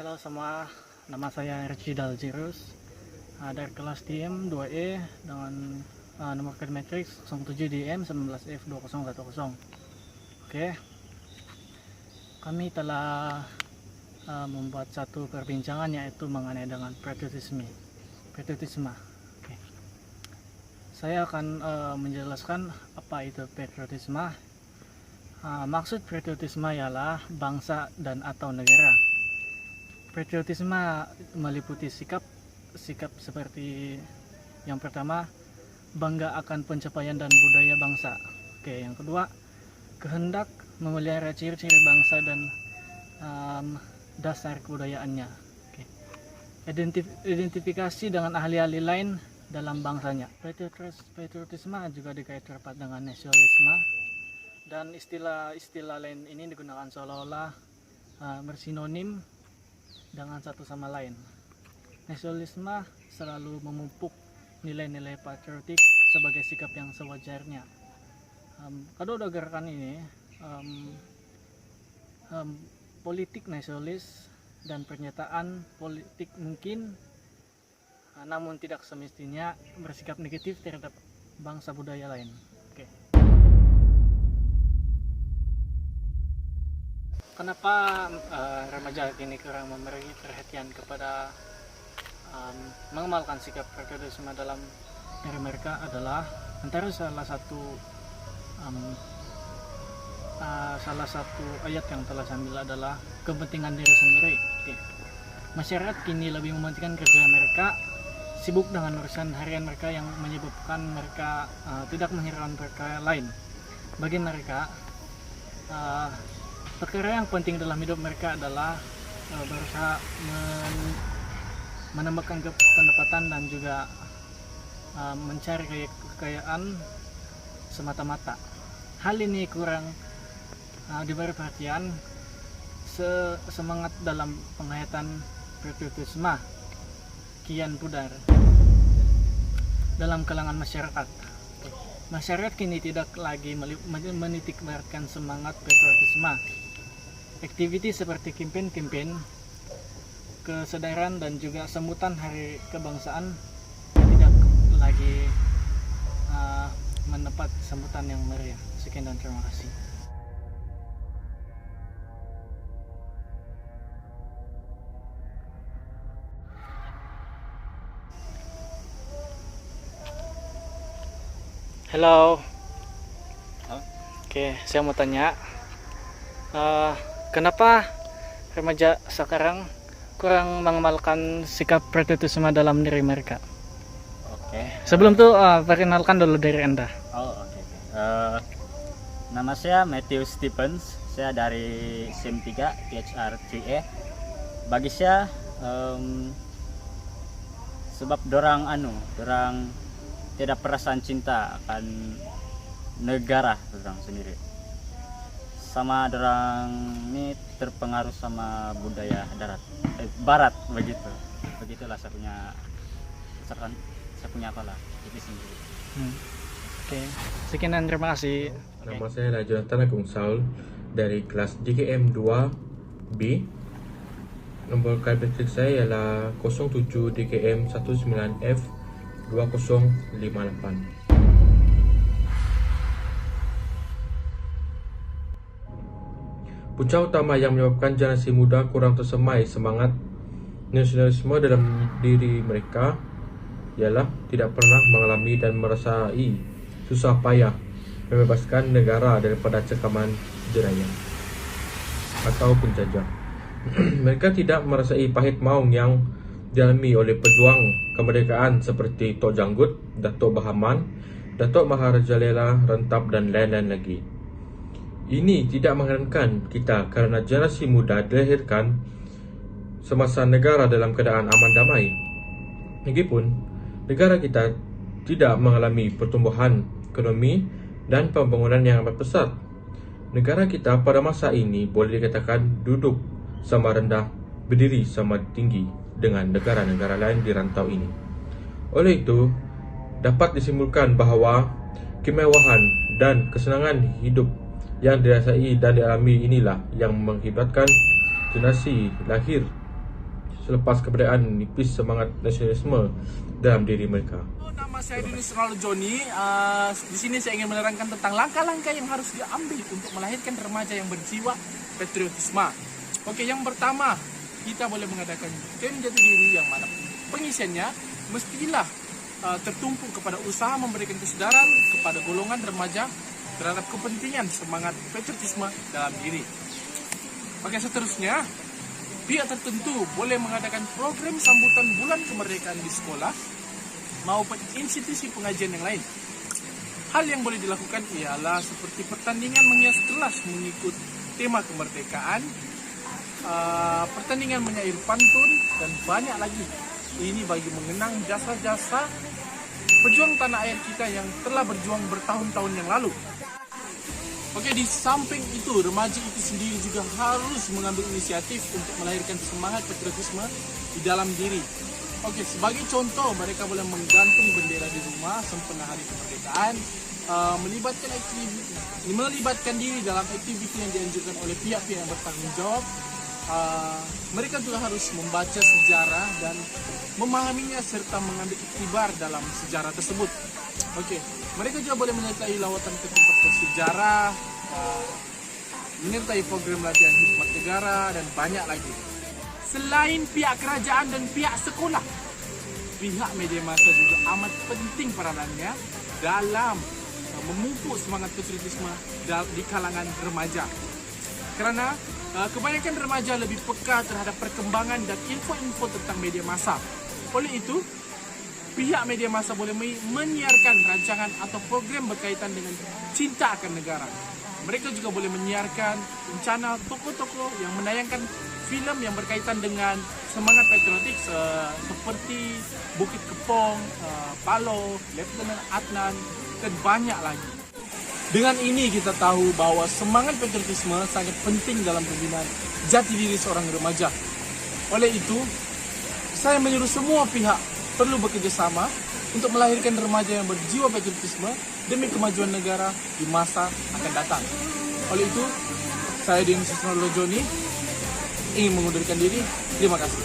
Halo semua, nama saya Richie Daljirus dari kelas DM 2E dengan nomor kode matriks 07DM 19F2010. Oke, kami telah membuat satu perbincangan yaitu mengenai dengan patriotisme. Oke. Saya akan menjelaskan apa itu patriotisme. Maksud patriotisme ialah bangsa dan atau negara. Patriotisme meliputi sikap seperti yang pertama, bangga akan pencapaian dan budaya bangsa. Oke, yang kedua, kehendak memelihara ciri-ciri bangsa dan dasar kebudayaannya. Oke. Identifikasi dengan ahli-ahli lain dalam bangsanya. Patriotisme juga dikaitkan erat dengan nasionalisme, dan istilah-istilah lain ini digunakan seolah-olah bersinonim dengan satu sama lain. Nasionalisme selalu memupuk nilai-nilai patriotik sebagai sikap yang sewajarnya. Kedua gerakan ini, politik nasionalis dan pernyataan politik mungkin, namun tidak semestinya bersikap negatif terhadap bangsa budaya lain. Oke. Kenapa remaja kini kurang memberi perhatian kepada mengamalkan sikap patriotisme dalam diri mereka adalah antara salah satu ayat yang telah saya ambil adalah kepentingan diri sendiri. Oke. Masyarakat kini lebih mementingkan kerja mereka, sibuk dengan urusan harian mereka yang menyebabkan mereka tidak menghiraukan perkara lain. Bagi mereka, perkara yang penting dalam hidup mereka adalah berusaha menambahkan pendapatan dan juga mencari kekayaan semata-mata. Hal ini kurang diberi perhatian. Semangat dalam penghayatan patriotisme kian pudar dalam kalangan masyarakat. Masyarakat kini tidak lagi menitikberatkan semangat patriotisme. Aktiviti seperti campaign, kesadaran dan juga sambutan hari kebangsaan tidak lagi mendapat sambutan yang meriah. Sekian dan terima kasih. Halo. Oke, saya mau tanya, kenapa remaja sekarang kurang mengamalkan sikap patriotisme dalam diri mereka? Oke. Sebelum itu perkenalkan dulu diri Anda. Oke. Nama saya Matthew Stephens. Saya dari SIM 3 PHR 3E. Bagi saya sebab dorang tidak perasaan cinta akan negara dorang sendiri. Sama dorang ini terpengaruh sama budaya barat begitulah saya punya apalah itu sendiri. Oke. Sekian dan terima kasih. Nama saya adalah Jonathan Agung Saul dari kelas DKM 2B. Nomor kode matriks saya ialah 07 DKM 19F 2058. Punca utama yang menyebabkan generasi muda kurang tersemai semangat nasionalisme dalam diri mereka ialah tidak pernah mengalami dan merasai susah payah membebaskan negara daripada cekaman jeraya atau penjajah. Mereka tidak merasai pahit maung yang dialami oleh pejuang kemerdekaan seperti Tok Janggut, Dato' Bahaman, Datuk Maharajalela Rantap dan lain-lain lagi. Ini tidak mengherankan kita kerana generasi muda dilahirkan semasa negara dalam keadaan aman damai. Lagipun, negara kita tidak mengalami pertumbuhan ekonomi dan pembangunan yang amat pesat. Negara kita pada masa ini boleh dikatakan duduk sama rendah, berdiri sama tinggi dengan negara-negara lain di rantau ini. Oleh itu, dapat disimpulkan bahawa kemewahan dan kesenangan hidup yang dirasai dan dialami inilah yang mengakibatkan generasi lahir selepas keberadaan nipis semangat nasionalisme dalam diri mereka. Nama saya Denis Ronald Joni. Di sini saya ingin menerangkan tentang langkah-langkah yang harus diambil untuk melahirkan remaja yang berjiwa patriotisme. Oke, yang pertama, kita boleh mengadakan tim jati diri yang mana pengisiannya mestilah tertumpu kepada usaha memberikan kesadaran kepada golongan remaja terhadap kepentingan semangat patriotisme dalam diri. Oke, seterusnya, pihak tertentu boleh mengadakan program sambutan bulan kemerdekaan di sekolah maupun institusi pengajian yang lain. Hal yang boleh dilakukan ialah seperti pertandingan menghias kelas mengikut tema kemerdekaan, pertandingan menyair pantun, dan banyak lagi. Ini bagi mengenang jasa-jasa pejuang tanah air kita yang telah berjuang bertahun-tahun yang lalu. Oke, di samping itu, remaja itu sendiri juga harus mengambil inisiatif untuk melahirkan semangat patriotisme di dalam diri. Oke, sebagai contoh, mereka boleh menggantung bendera di rumah sempena hari kemerdekaan, melibatkan diri dalam aktiviti yang dianjurkan oleh pihak-pihak yang bertanggung jawab. Mereka juga harus membaca sejarah dan memahaminya serta mengambil iktibar dalam sejarah tersebut. Oke, mereka juga boleh menyertai lawatan ke tempat bersejarah, menyertai program latihan hikmat negara, dan banyak lagi. Selain pihak kerajaan dan pihak sekolah, pihak media massa juga amat penting peranannya dalam memupuk semangat patriotisme di kalangan remaja. Kerana kebanyakan remaja lebih peka terhadap perkembangan dan info-info tentang media massa. Oleh itu, pihak media massa boleh menyiarkan rancangan atau program berkaitan dengan cinta akan negara. Mereka juga boleh menyiarkan rencana tokoh-tokoh yang menayangkan filem yang berkaitan dengan semangat patriotik seperti Bukit Kepong, Palo, Letnan Adnan, dan banyak lagi. Dengan ini kita tahu bahawa semangat patriotisme sangat penting dalam pembinaan jati diri seorang remaja. Oleh itu, saya menyuruh semua pihak perlu bekerjasama untuk melahirkan remaja yang berjiwa patriotisme demi kemajuan negara di masa akan datang. Oleh itu, saya Denis Ronald Joni ingin mengundurkan diri. Terima kasih.